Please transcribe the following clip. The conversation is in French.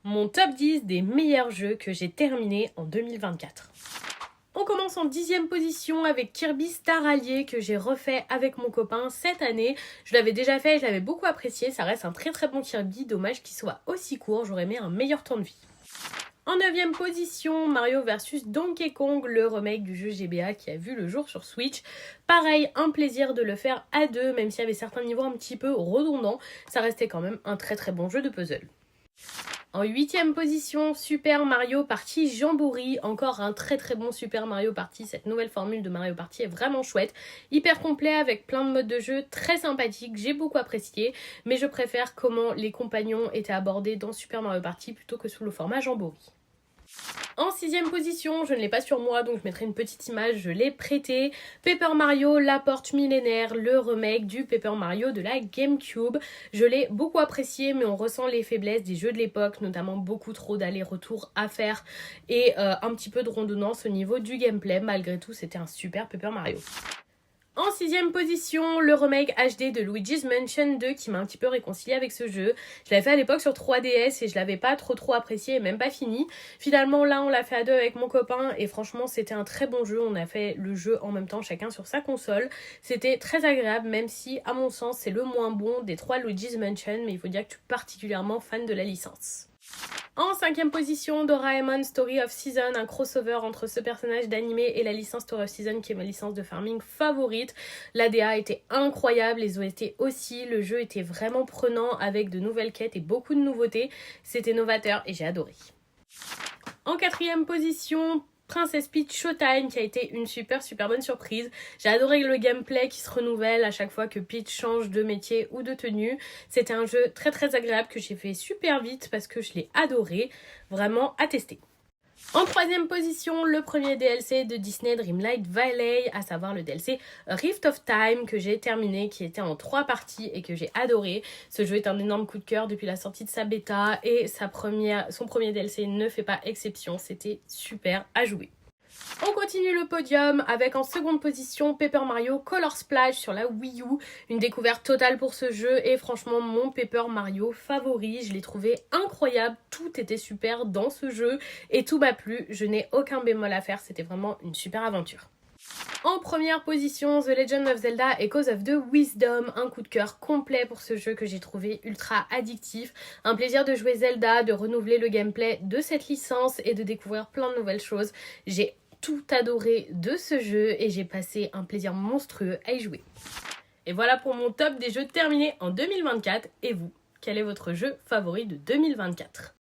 Mon top 10 des meilleurs jeux que j'ai terminés en 2024. On commence en 10e position avec Kirby Star Allié que j'ai refait avec mon copain cette année. Je l'avais déjà fait et je l'avais beaucoup apprécié. Ça reste un très très bon Kirby. Dommage qu'il soit aussi court. J'aurais aimé un meilleur temps de vie. En 9e position, Mario vs Donkey Kong, le remake du jeu GBA qui a vu le jour sur Switch. Pareil, un plaisir de le faire à deux, même s'il y avait certains niveaux un petit peu redondants. Ça restait quand même un très très bon jeu de puzzle. En 8e position, Super Mario Party Jamboree, encore un très très bon Super Mario Party. Cette nouvelle formule de Mario Party est vraiment chouette, hyper complet avec plein de modes de jeu, très sympathique, j'ai beaucoup apprécié, mais je préfère comment les compagnons étaient abordés dans Super Mario Party plutôt que sous le format Jamboree. En 6e position, je ne l'ai pas sur moi donc je mettrai une petite image, je l'ai prêté. Paper Mario, la porte millénaire, le remake du Paper Mario de la GameCube. Je l'ai beaucoup apprécié mais on ressent les faiblesses des jeux de l'époque, notamment beaucoup trop d'allers-retours à faire et un petit peu de redondance au niveau du gameplay. Malgré tout, c'était un super Paper Mario. En 6e position, le remake HD de Luigi's Mansion 2 qui m'a un petit peu réconcilié avec ce jeu. Je l'avais fait à l'époque sur 3DS et je l'avais pas trop apprécié et même pas fini. Finalement là on l'a fait à deux avec mon copain et franchement c'était un très bon jeu. On a fait le jeu en même temps chacun sur sa console. C'était très agréable même si à mon sens c'est le moins bon des 3 Luigi's Mansion, mais il faut dire que je suis particulièrement fan de la licence. En 5e position, Doraemon Story of Season, un crossover entre ce personnage d'animé et la licence Story of Season qui est ma licence de farming favorite. L'ADA était incroyable, les OST aussi, le jeu était vraiment prenant avec de nouvelles quêtes et beaucoup de nouveautés. C'était novateur et j'ai adoré. En 4e position, Princess Peach Showtime qui a été une super bonne surprise. J'ai adoré le gameplay qui se renouvelle à chaque fois que Peach change de métier ou de tenue. C'était un jeu très agréable que j'ai fait super vite parce que je l'ai adoré. Vraiment à tester. En 3e position, le premier DLC de Disney Dreamlight Valley, à savoir le DLC Rift of Time que j'ai terminé, qui était en 3 parties et que j'ai adoré. Ce jeu est un énorme coup de cœur depuis la sortie de sa bêta et son premier DLC ne fait pas exception. C'était super à jouer. On continue le podium avec en seconde position Paper Mario Color Splash sur la Wii U. Une découverte totale pour ce jeu et franchement mon Paper Mario favori. Je l'ai trouvé incroyable, tout était super dans ce jeu et tout m'a plu. Je n'ai aucun bémol à faire, c'était vraiment une super aventure. En première position, The Legend of Zelda Echoes of the Wisdom, un coup de cœur complet pour ce jeu que j'ai trouvé ultra addictif. Un plaisir de jouer Zelda, de renouveler le gameplay de cette licence et de découvrir plein de nouvelles choses. J'ai tout adoré de ce jeu et j'ai passé un plaisir monstrueux à y jouer. Et voilà pour mon top des jeux terminés en 2024. Et vous, quel est votre jeu favori de 2024 ?